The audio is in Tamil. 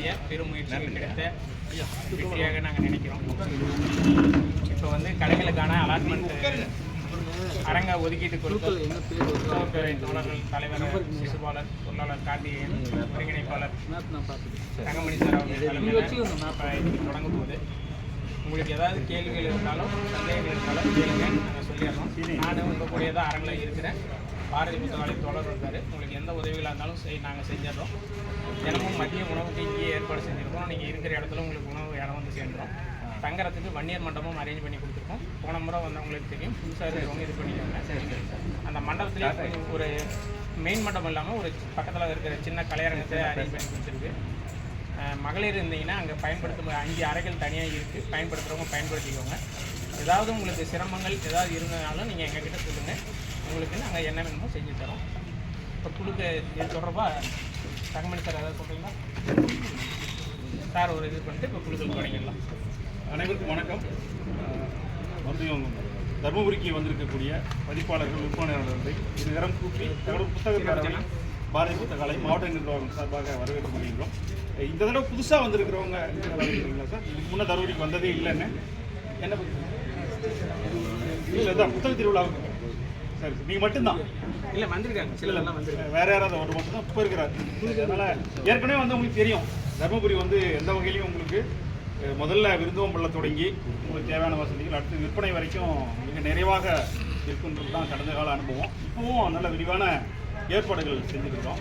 நம்மளுடைய பெருமுயற்சிகள் கிடைத்த வெற்றியாக நாங்கள் நினைக்கிறோம். இப்போ வந்து கடைகளுக்கான அலாட்மெண்ட் அரங்க ஒதுக்கீட்டு கொடுத்துறை தோழர்கள் தலைவர் சிசுபாலர் பொருளாளர் கார்த்திகேயன் ஒருங்கிணைப்பாளர் தங்கமணி சார் அவர்கள் தொடங்கும் போது உங்களுக்கு ஏதாவது கேள்விகள் இருந்தாலும் சந்தேகங்கள் இருந்தாலும் கேளுங்க, நாங்கள் சொல்லிடுறோம். நானும் உங்கள் கூடிய தான் அரங்கில் இருக்கிறேன். பாரதி புத்தகாலய தோழர் இருக்கார். உங்களுக்கு எந்த உதவிகளாக இருந்தாலும் நாங்கள் செஞ்சிடறோம். தினமும் மதிய உணவுக்கு இங்கேயே ஏற்பாடு செஞ்சுருக்கோம். நீங்கள் இருக்கிற இடத்துல உங்களுக்கு உணவு இடம் வந்து சேர்ந்துடும். தங்குறதுக்கு வன்னியர் மண்டபம் அரேஞ்ச் பண்ணி கொடுத்துருக்கோம். போன முறை வந்தவங்களுக்கு தெரியும், புதுசாக இருக்கிறவங்க இது பண்ணிக்கோங்க. அந்த மண்டபத்துலேயே ஒரு மெயின் மண்டபம் இல்லாமல் ஒரு பக்கத்தில் இருக்கிற சின்ன கலையரங்கத்தை அரேஞ்ச் பண்ணி கொடுத்துருக்கு. மகளிர் இருந்தீங்கன்னா அங்கே பயன்படுத்தும் 5 அறைகள் தனியாக இருக்குது. பயன்படுத்துகிறவங்க பயன்படுத்திக்கோங்க. ஏதாவது உங்களுக்கு சிரமங்கள் ஏதாவது இருந்ததுனாலும் நீங்கள் எங்ககிட்ட சொல்லுங்கள். உங்களுக்கு நாங்கள் என்ன வேணுமோ செஞ்சு தரோம். இப்போ குழுக்கு இது தொடர்பாக தங்கமணி சார் ஏதாவது சொல்கிறீங்களா? சார் ஒரு இது பண்ணிட்டு இப்போ குழுக்கள் தொடங்கிடலாம். அனைவருக்கும் வணக்கம். தர்மபுரிக்கு வந்திருக்கக்கூடிய பதிப்பாளர்கள் விற்பனையாளர்களை இருதரம் கூப்பி புத்தகத்தை பாரதி புத்தகாலய மாவட்ட நிர்வாகம் சார்பாக வரவேற்று கொள்கின்றோம். இந்த தடவை புதுசாக வந்திருக்கிறவங்க வரவேற்கிறீங்களா சார்? இதுக்கு முன்னே தர்மபுரிக்கு வந்ததே இல்லைன்னு என்ன இல்லை தான் புத்தக திருவிழாவுக்கு சரி நீங்கள் மட்டும்தான் இல்லை வந்திருக்காங்க, சிலர்லாம் வந்து வேற யாராவது ஒரு மட்டும் தான் இப்போ இருக்கிறார். அதனால் ஏற்கனவே வந்து உங்களுக்கு தெரியும் தர்மபுரி வந்து எந்த வகையிலையும் உங்களுக்கு முதல்ல விருந்தோம்பல்ல தொடங்கி உங்களுக்கு தேவையான வசதிகள் அடுத்து விற்பனை வரைக்கும் மிக நிறைவாக இருக்குன்றது தான் கடந்த கால அனுபவம். இப்போவும் நல்ல விரிவான ஏற்பாடுகள் செஞ்சுருக்கிறோம்.